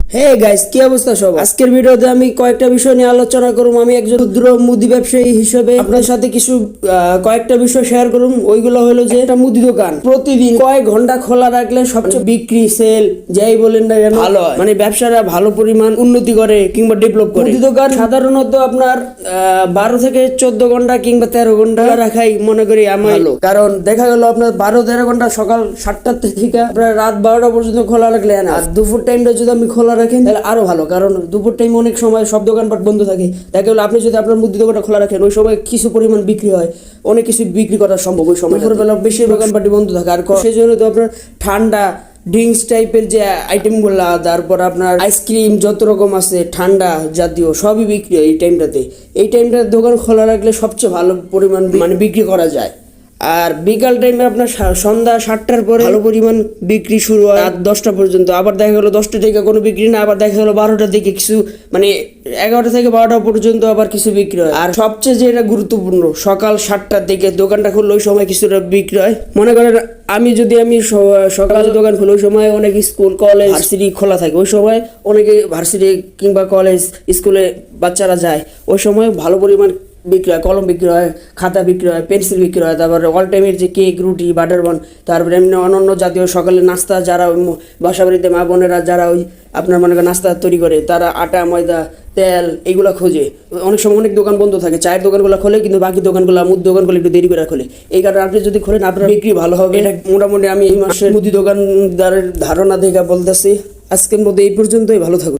Hey guys, কি অবস্থা সব? আজকের ভিডিওতে আমি কয়েকটা বিষয় নিয়ে আলোচনা করব। আমি একজন ক্ষুদ্র মুদি ব্যবসায়ী হিসেবে আপনার সাথে কিছু কয়েকটা বিষয় শেয়ার করব। ওইগুলো হলো যে একটা মুদি দোকান প্রতিদিন কয়েক ঘন্টা খোলা রাখলে সবচেয়ে বিক্রি সেল যাই বলেন না কেন ভালো হয়, মানে ব্যবসাটা ভালো পরিমাণ উন্নতি করে কিংবা ডেভেলপ করে। মুদি দোকান সাধারণত আপনার 12 থেকে 14 ঘন্টা কিংবা 13 ঘন্টা রাখাই মনে করি আমি ভালো, কারণ দেখা গেল আপনার 12-13 ঘন্টা সকাল 7টা থেকে আপনার রাত 12টা পর্যন্ত খোলা রাখলে না, আর দুপুর টাইমটা যদি আমি খোলা রাখেন তাহলে আরো ভালো, কারণ দুপুর টাইম অনেক সময় সব দোকানপাট বন্ধ থাকে। দেখা গেলো আপনি যদি আপনার মুদি দোকানটা খোলা রাখেন, ওই সময় কিছু পরিমাণ বিক্রি হয়, অনেক কিছু বিক্রি করা সম্ভব। ওই সময় দুপুরবেলা বেশি দোকানপাটি বন্ধ থাকে, আর সেই জন্য তো আপনার ঠান্ডা ড্রিঙ্কস টাইপের যে আইটেমগুলো, তারপর আপনার আইসক্রিম যত রকম আছে ঠান্ডা জাতীয় সবই বিক্রি হয় এই টাইমটাতে। এই টাইমটাতে দোকান খোলা রাখলে সবচেয়ে ভালো পরিমাণ মানে বিক্রি করা যায়। আর বিকাল টাইমে আপনার সন্ধ্যা 7টার পরে ভালো পরিমাণ বিক্রি শুরু হয় রাত 10টা পর্যন্ত। আবার দেখা গেলো 10টা থেকে কোনো বিক্রি না, আবার দেখা গেলো 12টার দিকে কিছু, মানে 11টা থেকে 12টা পর্যন্ত আবার কিছু বিক্রি হয়। আর সবচেয়ে যেটা গুরুত্বপূর্ণ, সকাল 7টার দিকে দোকানটা খুললে ওই সময় কিছুটা বিক্রি হয়। মনে করেন আমি সকালে দোকান খুলি, ওই সময় অনেক স্কুল কলেজ ভার্সিটি খোলা থাকে, ওই সময় অনেকে ভার্সিটি কিংবা কলেজ স্কুলে বাচ্চারা যায়, ওই সময় ভালো পরিমাণ বিক্রি হয়। কলম বিক্রি হয়, খাতা বিক্রি হয়, পেন্সিল বিক্রি হয়, তারপরে অল টাইমের যে কেক, রুটি, বাটার বান, তারপরে এমনি অন্যান্য জাতীয় সকালে নাস্তা, যারা বাসা বাড়িতে মা বোনেরা যারা ওই আপনার মনে করেন নাস্তা তৈরি করে, তারা আটা ময়দা তেল এইগুলো খোঁজে। অনেক সময় অনেক দোকান বন্ধ থাকে, চায়ের দোকানগুলো খোলে, কিন্তু বাকি দোকানগুলো মুদি দোকানগুলো একটু দেরি করে খোলে। এই কারণে আপনি যদি খোলেন আপনার বিক্রি ভালো হবে। এটা মোটামুটি আমি এই মাসের মুদি দোকানদারের ধারণা দেখে বলতেছি। আজকের মধ্যে এই পর্যন্তই, ভালো থাকুন।